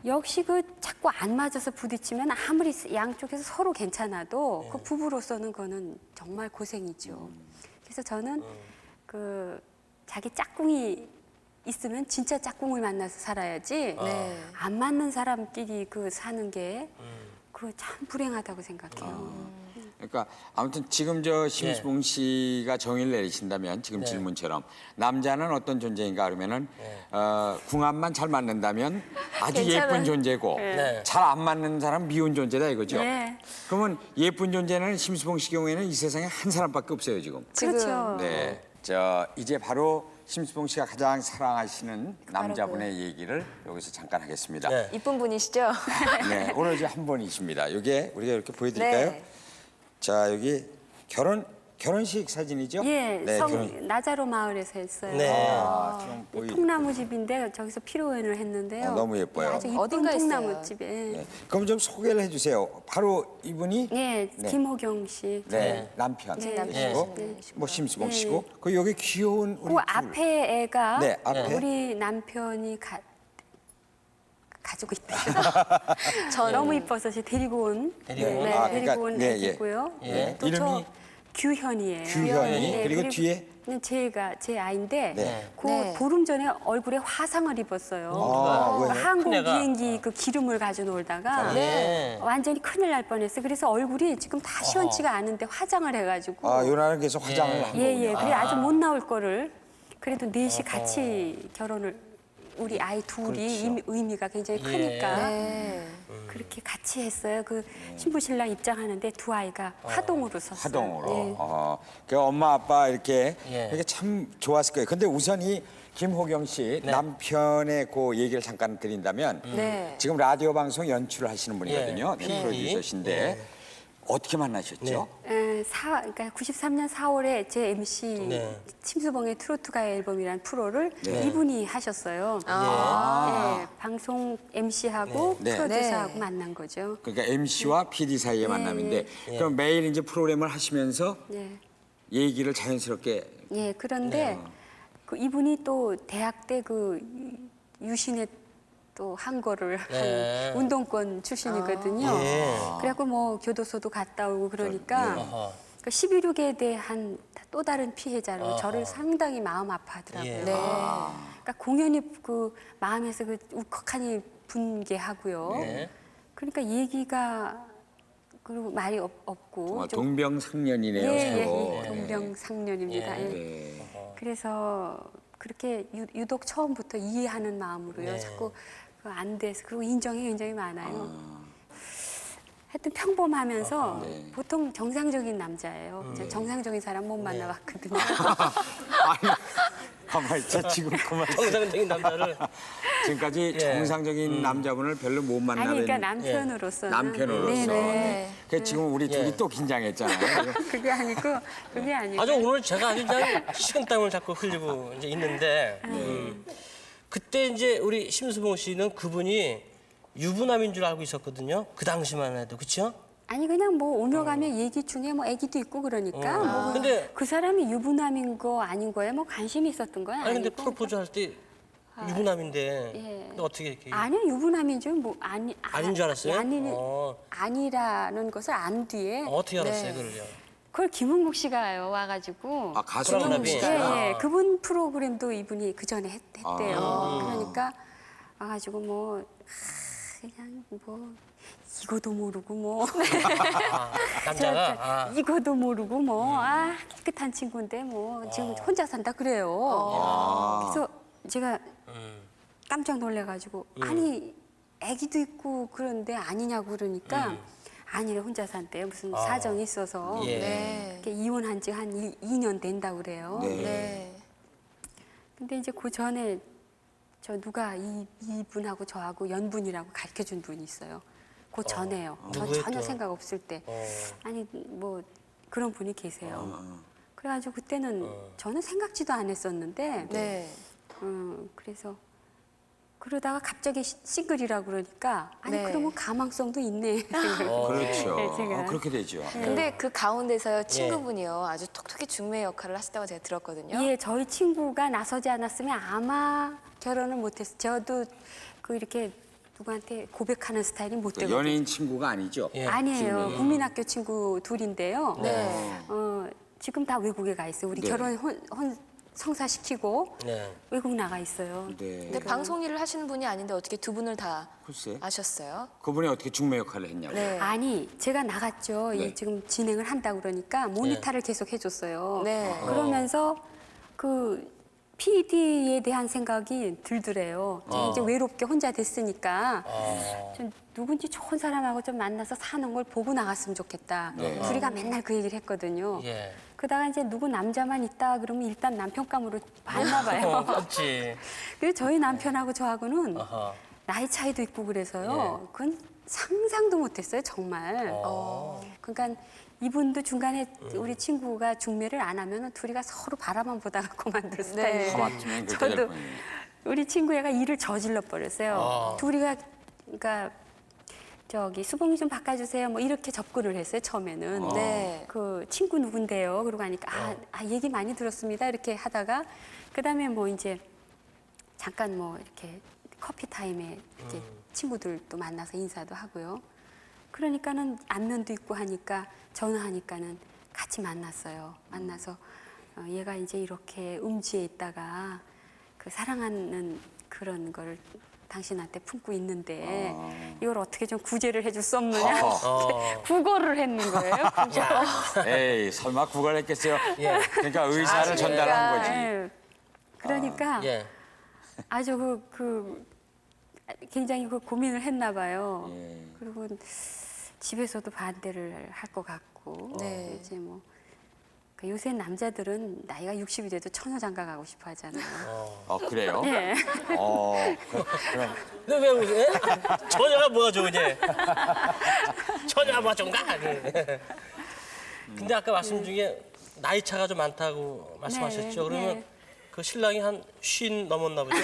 역시 그 자꾸 안 맞아서 부딪히면 아무리 양쪽에서 서로 괜찮아도 그 부부로서는 그거는 정말 고생이죠. 그래서 저는 그 자기 짝꿍이 있으면 진짜 짝꿍을 만나서 살아야지 네. 안 맞는 사람끼리 그 사는 게 그 참 불행하다고 생각해요. 그러니까 아무튼 지금 저 심수봉 씨가 정의를 내리신다면 지금 질문처럼 남자는 어떤 존재인가 그러면은 궁합만 잘 맞는다면 아주 괜찮아요. 예쁜 존재고 네. 잘 안 맞는 사람 은 미운 존재다 이거죠. 네. 그러면 예쁜 존재는 심수봉 씨 경우에는 이 세상에 한 사람밖에 없어요 지금. 그렇죠. 네. 저 이제 바로 심수봉 씨가 가장 사랑하시는 남자분의 얘기를 여기서 잠깐 하겠습니다. 네. 이쁜 분이시죠? 네, 오늘 이제 한 분이십니다. 이게 우리가 이렇게 보여드릴까요? 네. 자, 여기 결혼식 사진이죠? 예, 네, 나자로 마을에서 했어요. 네. 좀 이 통나무 집인데 저기서 피로연을 했는데요. 너무 예뻐요. 아주 이쁜 어딘가 통나무 있어요. 집에. 네. 그럼 좀 소개를 해주세요. 바로 이분이 예, 네. 김호경 씨. 남편. 제 그리고 남편이시고. 뭐 심수봉 씨고 그 여기 귀여운 우리 그 앞에 애가 네, 앞에. 우리 남편이 가지고 있대요. 저는 너무 이뻐서 제가 데리고 온. 데리고 온? 네, 아, 데리고 그러니까, 온 네, 예. 애고요. 예. 또 이름이? 저 규현이에요. 규현이. 그리고 뒤에? 제가 제 아이인데 네. 그 네. 보름 전에 얼굴에 화상을 입었어요. 아, 그 왜요? 항공 큰애가. 비행기 그 기름을 가져 놀다가 네. 완전히 큰일 날 뻔했어요. 그래서 얼굴이 지금 다 시원치가 않은데 화장을 해가지고 아, 요나는 계속 화장을 한 예, 거군요. 그래 아주 못 나올 거를 그래도 넷이 같이 결혼을 우리 아이 둘이 그렇죠. 의미가 굉장히 예. 크니까 네. 그렇게 같이 했어요. 그 신부 신랑 입장하는데 두 아이가 화동으로 섰어요. 화동으로. 예. 그 엄마 아빠 이렇게 예. 이렇게 참 좋았을 거예요. 근데 우선 이 김호경 씨 네. 남편의 그 얘기를 잠깐 드린다면 네. 지금 라디오 방송 연출을 하시는 분이거든요. 예. 네. 프로듀서신데 어떻게 만나셨죠? 그러니까 93년 4월에 제 MC 네. 침수봉의 트로트 가요 앨범이라는 프로를 네. 이분이 하셨어요. 예, 방송 MC하고 네. 프로듀서하고 네. 만난 거죠. 그러니까 MC와 PD 사이의 만남인데 그럼 매일 이제 프로그램을 하시면서 예. 얘기를 자연스럽게 예, 그런데 그 이분이 또 대학 때 그 유신에 또 한 거를 네. 한 운동권 출신이거든요. 예. 그래갖고 뭐 교도소도 갔다 오고 그러니까 어허. 그 11.6에 대한 또 다른 피해자로 저를 상당히 마음 아파하더라고요. 예. 네. 그러니까 공연이 그 마음에서 그 울컥하니 분개하고요. 네. 그러니까 얘기가 그리고 말이 없고 정말 좀 동병상련이네요. 예, 서로. 예, 동병상련입니다. 예. 예. 네. 그래서 그렇게 유독 처음부터 이해하는 마음으로요. 네. 자꾸 안 돼서 그리고 인정이 굉장히 많아요. 하여튼 평범하면서 보통 정상적인 남자예요. 이제 정상적인 사람 못 만나봤거든요. 아니, 가만히 있자 지금 그만. 정상적인 남자를 지금까지 예. 정상적인 남자분을 별로 못 아니 만나는 그러니까 남편으로서는 남편으로서. 네, 네. 네. 그 지금 우리 둘이 예. 또 긴장했잖아요. 그게 아니고 그게 아니고 아주 오늘 제가 아주 그냥 식은땀을 자꾸 흘리고 이제 있는데 그때 이제 우리 심수봉 씨는 그분이 유부남인 줄 알고 있었거든요. 그 당시만 해도 그렇죠? 아니 그냥 뭐 오며 가며 얘기 중에 뭐 아기도 있고 그러니까 뭐 근데 그 사람이 유부남인 거 아닌 거에 뭐 관심이 있었던 거야. 아니 근데 아니고. 프로포즈 할 때 유부남인데 예. 근데 어떻게 이렇게 아니요 유부남인 줄 뭐 아닌 줄 알았어요? 아니라는 것을 안 뒤에 어떻게 알았어요, 네. 그걸요? 그걸 김은국 씨가 와가지고 아 가수 그러나 김은국 비. 씨가. 예, 예. 그분 프로그램도 이분이 그 전에 했대요. 그러니까 와가지고 뭐 그냥 뭐 이거도 모르고 뭐 남자가 아, 이거도 모르고 뭐 깨끗한 친구인데 뭐 지금 혼자 산다 그래요. 그래서 제가 깜짝 놀래가지고 아니 아기도 있고 그런데 아니냐고 그러니까 아니래 혼자 산대요. 무슨 사정이 있어서 예. 네. 이렇게 이혼한 지 한 2년 된다고 그래요. 네. 네. 근데 이제 그 전에 저 누가 이분하고 저하고 연분이라고 가르쳐 준 분이 있어요. 그 전에요. 저 누구예요, 전혀 또? 생각 없을 때. 아니 뭐 그런 분이 계세요. 그래가지고 그때는 저는 생각지도 안 했었는데 네. 그래서 그러다가 갑자기 싱글이라고 그러니까 아니 네. 그러면 가망성도 있네. 그렇죠. 네, 제가. 그렇게 되죠. 근데 그 가운데서요 친구분이요 아주 톡톡히 중매 역할을 하셨다고 제가 들었거든요. 예, 저희 친구가 나서지 않았으면 아마 결혼을 못했어요. 저도 그 이렇게 누구한테 고백하는 스타일이 못 되거든요. 연예인 친구가 아니죠. 예. 아니에요. 국민학교 친구 둘인데요. 네. 지금 다 외국에 가 있어요. 우리 네. 결혼 성사시키고 네. 외국 나가 있어요. 네. 근데 방송 일을 하시는 분이 아닌데 어떻게 두 분을 다 글쎄. 아셨어요? 그분이 어떻게 중매 역할을 했냐고. 네. 아니 제가 나갔죠. 네. 이 지금 진행을 한다 그러니까 모니터를 계속 해줬어요. 네. 그러면서 그 PD에 대한 생각이 들더래요. 이제 외롭게 혼자 됐으니까 좀 누군지 좋은 사람하고 좀 만나서 사는 걸 보고 나갔으면 좋겠다. 둘이가 맨날 그 얘기를 했거든요. 예. 그러다가 이제 누구 남자만 있다 그러면 일단 남편감으로 봤나 봐요. 그렇지. 그래서 저희 남편하고 저하고는 아하. 나이 차이도 있고 그래서요. 그건 상상도 못했어요, 정말. 그러니까 이분도 중간에 우리 친구가 중매를 안 하면 둘이가 서로 바라만 보다가 그만둘 스타일인데 하마터면 그렇게 될 저도 뻔했네. 우리 친구 애가 일을 저질러 버렸어요. 둘이가 그러니까 저기 수봉이 좀 바꿔주세요. 뭐 이렇게 접근을 했어요 처음에는. 네. 그 친구 누군데요? 그러고 하니까 얘기 많이 들었습니다. 이렇게 하다가 그다음에 뭐 이제 잠깐 뭐 이렇게 커피 타임에 이렇게 친구들도 만나서 인사도 하고요. 그러니까는 안면도 있고 하니까 전화하니까는 같이 만났어요. 만나서 얘가 이제 이렇게 음지에 있다가 그 사랑하는 그런 걸 당신한테 품고 있는데 이걸 어떻게 좀 구제를 해줄 수 없느냐 구걸을 했는 거예요. 에이 설마 구걸 했겠어요. 예. 그러니까 의사를 전달한 거지. 네. 그러니까 예. 아주 굉장히 그 고민을 했나 봐요. 예. 그리고 집에서도 반대를 할 것 같고 네. 이제 뭐 요새 남자들은 나이가 60이 돼도 천하장가 가고 싶어 하잖아요. 그래요? 예. 그럼 근데 왜 웃어? 처녀가 뭐가 좋으냐? 처녀가 뭐가 좋은가? 근데 아까 말씀 중에 나이 차가 좀 많다고 말씀하셨죠? 네, 그러면 네. 그 신랑이 한 50 넘었나 보죠?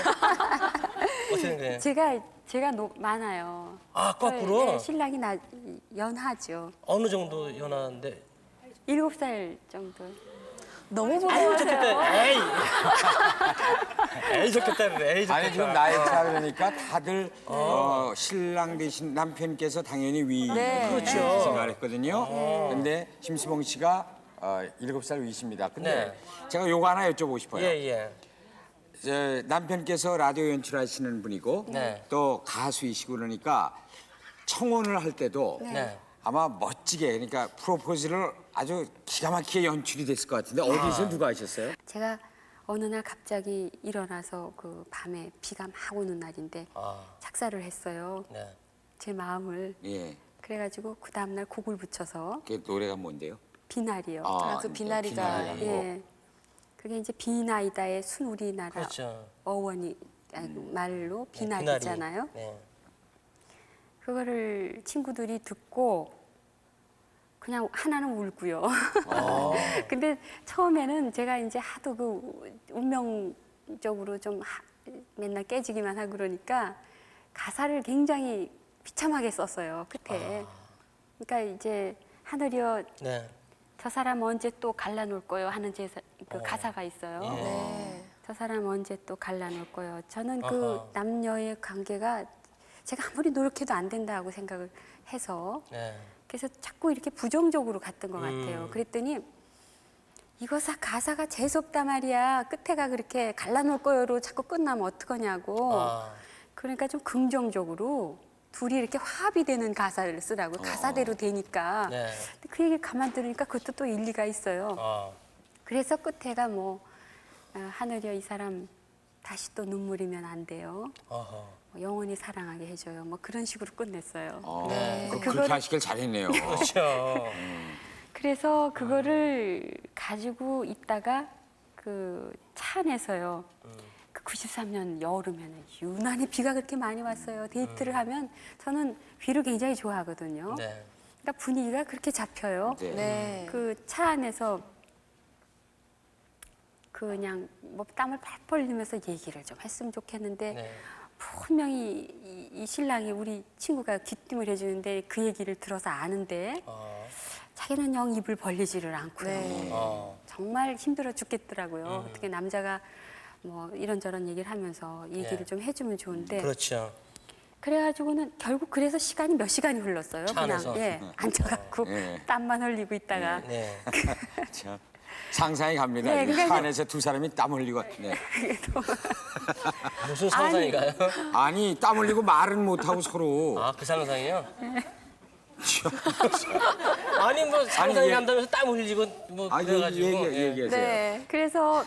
어떻게 된 거예요? 제가 많아요. 아, 거꾸로? 네, 신랑이 연하죠. 어느 정도 연하인데? 7살 정도. 너무 아유, 부러워하세요. 좋겠다. 에이. 에이, 좋겠다. 에이, 좋겠다. 아니 지금 나이 차 그러니까 다들 신랑 대신 남편께서 당연히 위 네. 그렇죠. 생각을 했거든요. 근데 심수봉 씨가 7살 위십니다. 근데 제가 요거 하나 여쭤보고 싶어요. 예, 예. 남편께서 라디오 연출하시는 분이고 네. 또 가수이시고 그러니까 청혼을 할 때도 네. 아마 멋지게 그러니까 프로포즈를 아주 기가 막히게 연출이 됐을 것 같은데 어디서 누가 하셨어요? 제가 어느 날 갑자기 일어나서 그 밤에 비가 막 오는 날인데 아, 작사를 했어요. 네. 제 마음을. 예, 그래가지고 그 다음날 곡을 붙여서 그 노래가 뭔데요? 비날이요. 그 비나리가. 비나리. 예. 그게 이제 비나이다의 순우리나라 그렇죠. 어원이 아니, 말로 비나리. 비나리잖아요. 네. 그거를 친구들이 듣고 그냥 하나는 울고요. 근데 처음에는 제가 이제 하도 그 운명적으로 좀 맨날 깨지기만 하고 그러니까 가사를 굉장히 비참하게 썼어요, 끝에. 그러니까 이제 하늘이여 네. 저 사람 언제 또 갈라놓을 거요 하는 그 가사가 있어요. 예. 네. 저 사람 언제 또 갈라놓을 거요. 저는 그 아하. 남녀의 관계가 제가 아무리 노력해도 안 된다고 생각을 해서 네. 그래서 자꾸 이렇게 부정적으로 갔던 것 같아요. 그랬더니 이거 가사가 재수없다 말이야. 끝에가 그렇게 갈라놓을 거요로 자꾸 끝나면 어떡하냐고. 아. 그러니까 좀 긍정적으로 둘이 이렇게 화합이 되는 가사를 쓰라고. 가사대로 되니까. 네. 근데 그 얘기를 가만 들으니까 그것도 또 일리가 있어요. 아. 그래서 끝에가 뭐 하늘이여 이 사람 다시 또 눈물이면 안 돼요. 어허. 뭐 영원히 사랑하게 해줘요. 뭐 그런 식으로 끝냈어요. 그렇게 그거를- 하시길 잘했네요. 그렇죠. 그래서 그거를 가지고 있다가 그 차 안에서요. 그 93년 여름에는 유난히 비가 그렇게 많이 왔어요. 데이트를 하면 저는 비를 굉장히 좋아하거든요. 네. 그러니까 분위기가 그렇게 잡혀요. 네. 네. 그 차 안에서 그냥 뭐 땀을 펄펄 흘리면서 얘기를 좀 했으면 좋겠는데 네. 분명히 이 신랑이 우리 친구가 귀띔을 해주는데 그 얘기를 들어서 아는데 자기는 영 입을 벌리지를 않고요. 네. 정말 힘들어 죽겠더라고요. 어떻게 남자가 뭐 이런저런 얘기를 하면서 얘기를 예. 좀 해주면 좋은데 그렇죠. 그래가지고는 결국 그래서 시간이 몇 시간이 흘렀어요. 차 안에서? 그냥 앉아갖고 예. 땀만 흘리고 있다가 네. 참, 상상이 갑니다. 네, 지금 그러니까 차 안에서 두 사람이 땀 흘리고 네. 무슨 상상인가요? 아니 땀 흘리고 말은 못하고 서로 아, 그 상상이요? 아니 뭐 상상이 예. 간다면서 땀 흘리고 뭐 그래가지고 예. 얘기하세요. 네. 그래서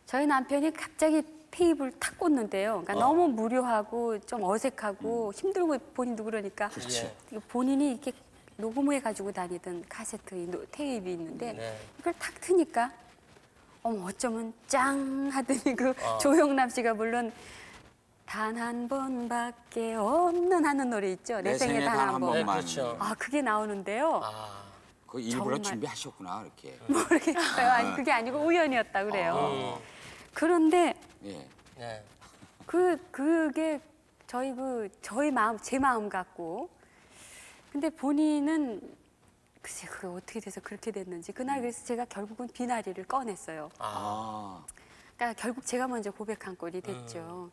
저희 남편이 갑자기 테이블 탁 꽂는데요. 그러니까 너무 무료하고 좀 어색하고 힘들고 본인도 그러니까 예. 이거 본인이 이렇게 녹음해 가지고 다니던 카세트 테이프가 있는데 네. 이걸 탁 트니까 어머 어쩌면 짱 하더니 그 조영남 씨가 물론 단 한 번밖에 없는 하는 노래 있죠. 내 생에 단 한 번. 네, 그렇죠. 아 그게 나오는데요. 아, 그 일부러 정말. 준비하셨구나 이렇게. 모르겠어요. 아니 그게 아니고 우연이었다 그래요. 그런데 예. 네. 그게 저희 마음 제 마음 같고 근데 본인은 글쎄 그게 어떻게 돼서 그렇게 됐는지 그날 그래서 제가 결국은 비나리를 꺼냈어요. 아, 그러니까 결국 제가 먼저 고백한 꼴이 됐죠.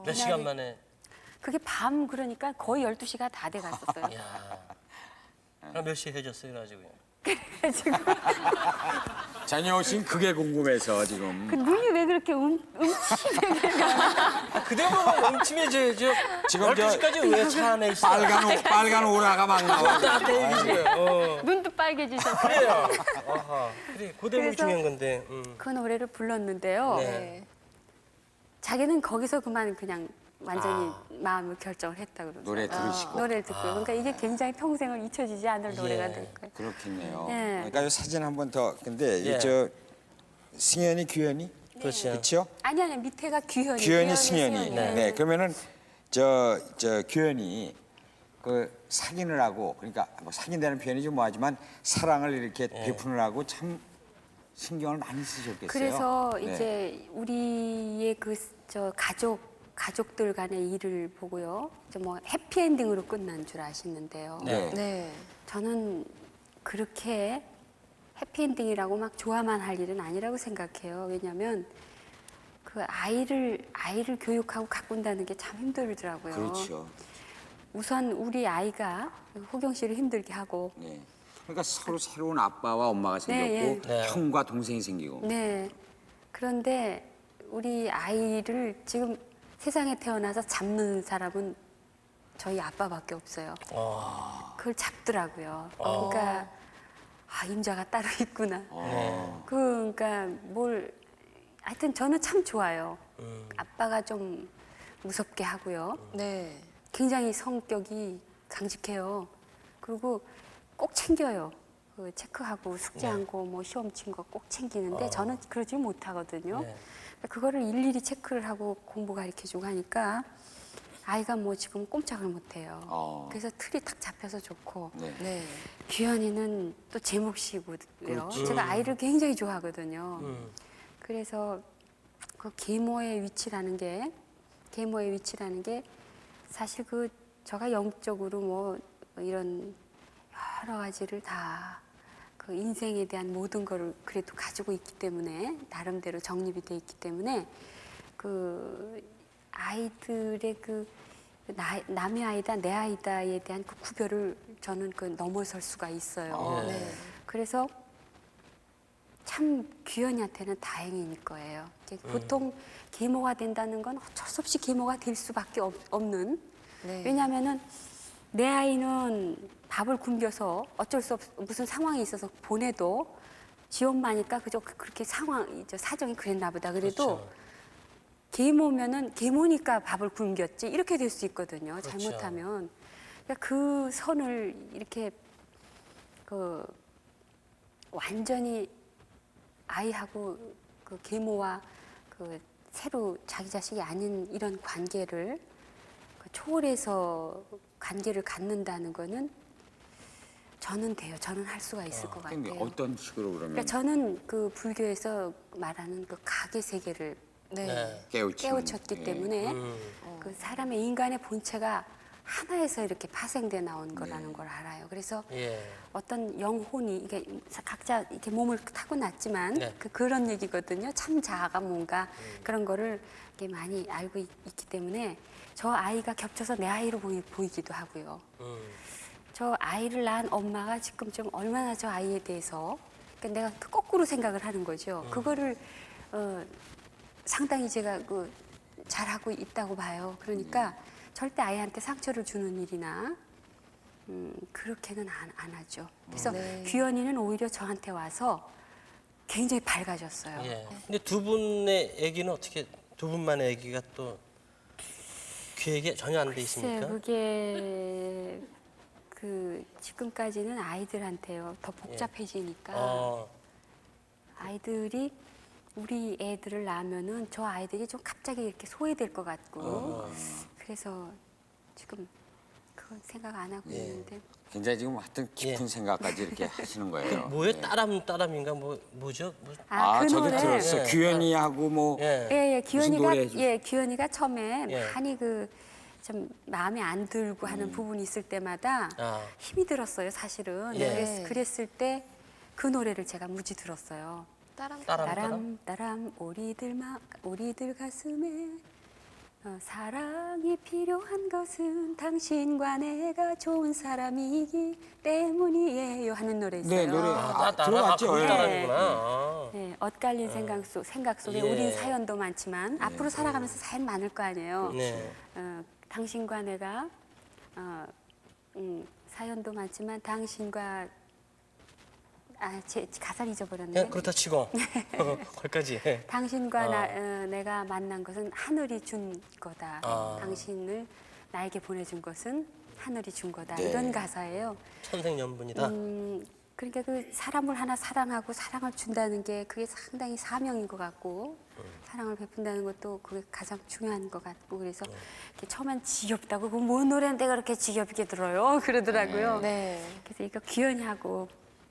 몇 시간 만에? 그게 밤 그러니까 거의 12시가 다 돼 갔었어요. 야. 그럼 몇 시에 헤어졌어요, 그래가지고요? 전효 씨는 그게 궁금해서 지금. 그 눈이 왜 그렇게 그대 보면 음침해져야죠. 지금 12시까지 왜 차 안에 있어? 빨간 오라가 막 나와. 나한테 얘기해요. 눈도 빨개지셨어요. 그래요. 아하. 그래, 그대로 그래서- 중요한 건데. 그 노래를 불렀는데요. 네. 자기는 거기서 그냥 완전히 마음을 결정을 했다 그러죠. 노래 들으시고. 노래를 듣고. 그러니까 이게 굉장히 평생을 잊혀지지 않을 노래가 될 거예요. 그렇겠네요. 예. 그러니까 이 사진 한 번 더. 근데 예. 이저 승현이 규현이 그렇죠. 그렇죠? 아니 밑에가 규현이. 규현이 승현이. 승현이. 네. 그러면은 저 규현이 그 사귀느라고 그러니까 뭐 사귄다는 표현이 좀 뭐하지만 사랑을 이렇게 베푸느라고 참 신경을 많이 쓰셨겠어요. 그래서 네. 이제 우리의 저 가족들 간의 일을 보고요. 뭐 해피엔딩으로 끝난 줄 아시는데요. 네. 네. 저는 그렇게 해피엔딩이라고 막 좋아만 할 일은 아니라고 생각해요. 왜냐하면 그 아이를 교육하고 가꾼다는 게 참 힘들더라고요. 그렇죠. 우선 우리 아이가 호경 씨를 힘들게 하고, 네. 그러니까 서로 새로운 아빠와 엄마가 생겼고 네, 네. 형과 동생이 생기고. 네. 그런데 우리 아이를 지금 세상에 태어나서 잡는 사람은 저희 아빠밖에 없어요. 그걸 잡더라고요. 그러니까 임자가 따로 있구나. 그러니까 하여튼 저는 참 좋아요. 아빠가 좀 무섭게 하고요. 네. 굉장히 성격이 강직해요. 그리고 꼭 챙겨요. 그 체크하고 숙제하고 뭐 시험 친 거 꼭 챙기는데 저는 그러지 못하거든요. 네. 그거를 일일이 체크를 하고 공부 가르쳐주고 하니까 아이가 뭐 지금 꼼짝을 못해요. 그래서 틀이 탁 잡혀서 좋고 네. 네. 규현이는 또 제 몫이고요. 그렇지. 제가 아이를 굉장히 좋아하거든요. 그래서 그 계모의 위치라는 게 사실 저가 영적으로 뭐 이런 여러 가지를 다 그 인생에 대한 모든 거를 그래도 가지고 있기 때문에 나름대로 정립이 돼 있기 때문에 그 아이들의 남의 아이다 내 아이다에 대한 그 구별을 저는 넘어설 수가 있어요. 네. 그래서 참 규현이한테는 다행인 거예요. 이제 보통 계모가 된다는 건 어쩔 수 없이 계모가 될 수밖에 없는. 네. 왜냐하면은 내 아이는 밥을 굶겨서 어쩔 수 없 무슨 상황이 있어서 보내도 지 엄마니까 그렇게 사정이 그랬나 보다. 그래도 그렇죠. 계모면은 계모니까 밥을 굶겼지 이렇게 될 수 있거든요. 그렇죠. 잘못하면. 그러니까 그 선을 이렇게 완전히 아이하고 그 계모와 새로 자기 자식이 아닌 이런 관계를 초월해서 관계를 갖는다는 거는 저는 돼요. 저는 할 수가 있을 것 근데 같아요. 어떤 식으로 그러면 그러니까 저는 그 불교에서 말하는 그 가계 세계를 네. 깨우쳤기 때문에 그 사람의 인간의 본체가 하나에서 이렇게 파생돼 나온 거라는 걸 알아요. 그래서 예. 어떤 영혼이 이게 각자 이렇게 몸을 타고 났지만 네. 그런 얘기거든요. 참 자아가 뭔가 그런 거를 이렇게 많이 알고 있기 때문에 저 아이가 겹쳐서 내 아이로 보이기도 하고요. 저 아이를 낳은 엄마가 지금 좀 얼마나 저 아이에 대해서 그러니까 내가 거꾸로 생각을 하는 거죠. 그거를 상당히 제가 잘하고 있다고 봐요. 그러니까 절대 아이한테 상처를 주는 일이나 그렇게는 안 하죠. 그래서 네. 규현이는 오히려 저한테 와서 굉장히 밝아졌어요. 예. 근데 두 분의 아기는 어떻게 두 분만의 아기가 또 계획에 전혀 안 돼 글쎄, 있습니까? 그게 지금까지는 아이들한테요. 더 복잡해지니까 아이들이 우리 애들을 낳으면은 저 아이들이 좀 갑자기 이렇게 소외될 것 같고 그래서 지금 그건 생각 안 하고 있는데 굉장히 지금 하여튼 깊은 예. 생각까지 이렇게 하시는 거예요. 뭐예요? 네. 따람인가 뭐죠? 그 저도 노래 들었어. 예. 규현이하고 뭐 예. 예, 무슨 노래 해주세요? 규현이가 처음에 예. 많이 좀 마음에 안 들고 하는 부분이 있을 때마다 아. 힘이 들었어요, 사실은. 예. 그랬을 때 그 노래를 제가 무지 들었어요. 따람. 따람. 따람 우리들 가슴에 사랑이 필요한 것은 당신과 내가 좋은 사람이기 때문이에요 하는 노래 있어요. 네, 노래 들어봤죠. 그걸 예. 따라하는구나. 네, 엇갈린 생각 속에 예. 우린 사연도 많지만 앞으로 살아가면서 사연 많을 거 아니에요. 네. 당신과 내가 사연도 많지만 당신과 제 가사를 잊어버렸네. 그냥 그렇다 치고 거기까지. 당신과 내가 만난 것은 하늘이 준 거다. 아. 당신을 나에게 보내준 것은 하늘이 준 거다. 네. 이런 가사예요. 천생연분이다. 그러니까 그 사람을 하나 사랑하고 사랑을 준다는 게 그게 상당히 사명인 것 같고 사랑을 베푼다는 것도 그게 가장 중요한 것 같고 그래서 이렇게 처음엔 지겹다고 그 뭔 노래인데 그렇게 지겹게 들어요 그러더라고요. 네. 그래서 이거 규현이하고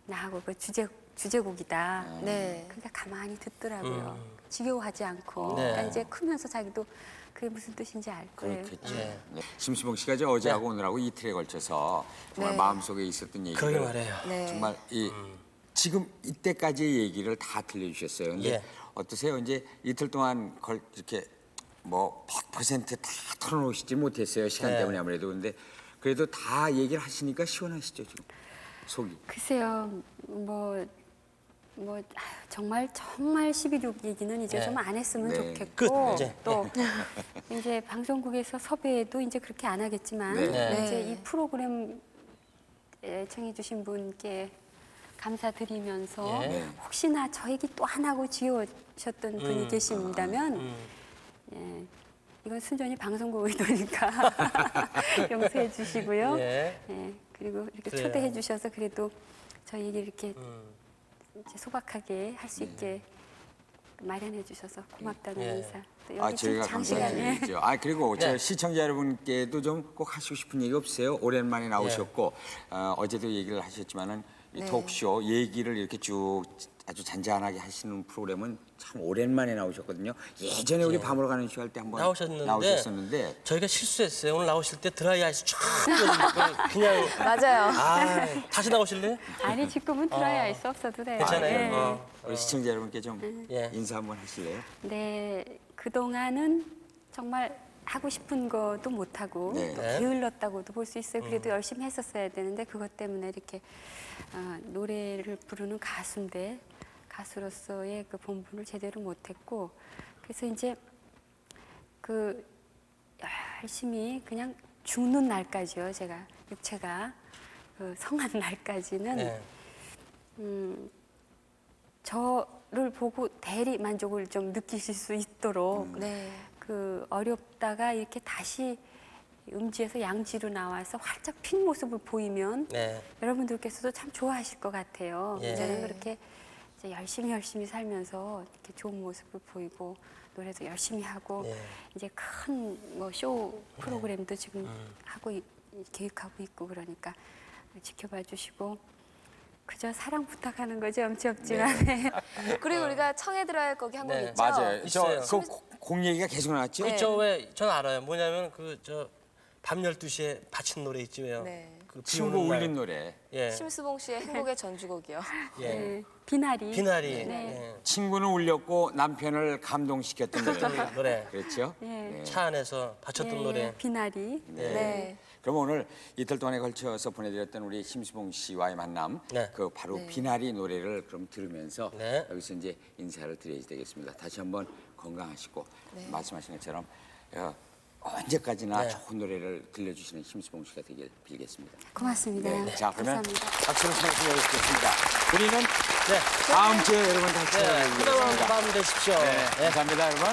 나하고 그 주제곡이다. 네. 그러니까 가만히 듣더라고요. 지겨워하지 않고. 네. 그러니까 이제 크면서 자기도 그게 무슨 뜻인지 알 거예요. 그렇겠죠. 네. 네. 심수봉 씨가 이제 어제하고 오늘하고 이틀에 걸쳐서 정말 네. 마음속에 있었던 얘기를 그러게 말이에요. 네. 정말 지금 이때까지의 얘기를 다 들려주셨어요. 근데 예. 어떠세요? 이제 이틀 동안 이렇게 뭐 100%다 털어놓으시지 못했어요. 시간 네. 때문에 아무래도. 근데 그래도 다 얘기를 하시니까 시원하시죠 지금 속이. 글쎄요, 정말 12.6 얘기는 이제 네. 좀 안 했으면 네. 좋겠고 끝, 이제. 또 이제 방송국에서 섭외도 이제 그렇게 안 하겠지만 네. 네. 이제 이 프로그램 청해주신 분께 감사드리면서 예. 네. 혹시나 저 얘기 또 안 하고 지우셨던 분이 계신다면 예, 이건 순전히 방송국 의도니까 용서해 주시고요. 예. 예, 그리고 이렇게 그래요. 초대해 주셔서 그래도 저희 얘기 이렇게 이제 소박하게 할 수 있게 마련해 주셔서 고맙다는 예. 인사. 또 여기 저희가 장시간에 감사드리죠. 그리고 저 네. 시청자 여러분께도 좀 꼭 하시고 싶은 얘기 없으세요? 오랜만에 나오셨고 어제도 얘기를 하셨지만은 이 네. 톡쇼 얘기를 이렇게 쭉 아주 잔잔하게 하시는 프로그램은 참 오랜만에 나오셨거든요. 예전에 우리 밤으로 가는 쇼 할 때 한번 나오셨었는데 저희가 실수했어요. 오늘 나오실 때 드라이 아이스 쫙 그냥 맞아요. 다시 나오실래요? 아니 지금은 드라이 아이스 없어도 돼요. 괜찮아요. 예. 우리 시청자 여러분께 좀 예. 인사 한번 하실래요? 네, 그동안은 정말 하고 싶은 것도 못하고 네. 또 네. 게을렀다고도 볼 수 있어요. 그래도 열심히 했었어야 되는데 그것 때문에 이렇게 노래를 부르는 가수인데 가수로서의 그 본분을 제대로 못했고 그래서 이제 그 열심히 그냥 죽는 날까지요. 제가 육체가 그 성한 날까지는 네. 저를 보고 대리 만족을 좀 느끼실 수 있도록 네. 그 어렵다가 이렇게 다시 음지에서 양지로 나와서 활짝 핀 모습을 보이면 네. 여러분들께서도 참 좋아하실 것 같아요. 예. 저는 그렇게 이제 열심히 살면서 이렇게 좋은 모습을 보이고 노래도 열심히 하고 예. 이제 큰 뭐 쇼 프로그램도 지금 계획하고 있고 그러니까 지켜봐 주시고 그저 사랑 부탁하는 거지 엄치 없지만 그리고 우리가 청해 들어야 할 곡이 한 곡 네. 있죠? 맞아요. 있어요. 저곡 얘기가 계속 나왔죠? 네. 전 알아요. 뭐냐면 밤 12시에 바친 노래 있지 왜요? 네. 그 비 친구 오는 날. 울린 노래. 예. 심수봉 씨의 행복의 전주곡이요. 예. 네, 비나리 비나리. 네. 친구는 울렸고 남편을 감동시켰던 노래. 예. 노래. 그렇죠? 예. 차 안에서 바쳤던 예, 노래. 비나리 네. 그럼 오늘 이틀 동안에 걸쳐서 보내드렸던 우리 심수봉 씨와의 만남, 네. 그 바로 비나리 노래를 그럼 들으면서 네. 여기서 이제 인사를 드려야 되겠습니다. 다시 한번 건강하시고 말씀하신 것처럼 언제까지나 네. 좋은 노래를 들려주시는 심수봉 씨가 되길 빌겠습니다. 고맙습니다. 자, 그러면 감사합니다. 박수로 청해서 여기겠습니다. 우리는 네. 다음 주에 여러분 다시 네. 찾아뵙겠습니다. 편안한 밤 되십시오. 네, 감사합니다, 여러분.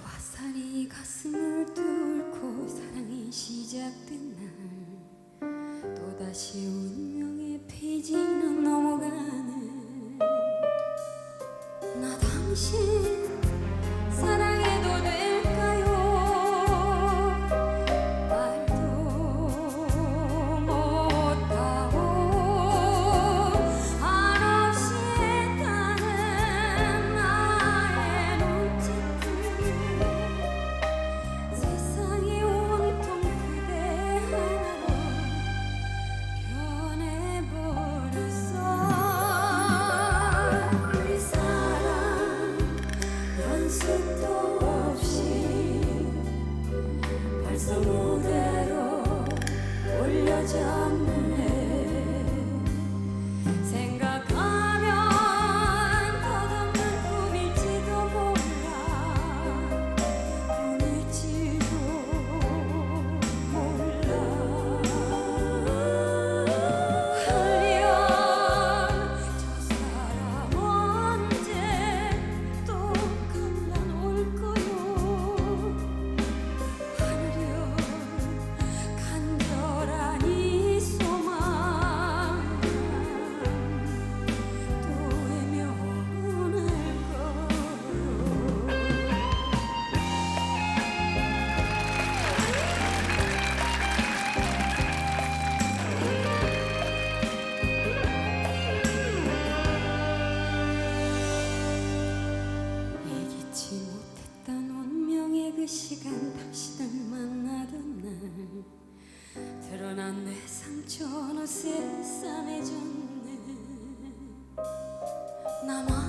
화살이 가슴을 뚫고 사랑이 시작 기습도 없이 벌써 무대로 올려졌네. 생각하면 덧없는 꿈일지도 몰라. 꿈일지도 몰라. 하려 저 사람 언제 또 갈라놓을 거요. 하려 간절한 이 소망 또 외면할 거요. 예기치 못했던 운명의 그 시간 당신을 만나던 날 드러난 내 상처 어느새 싸매졌네. 나만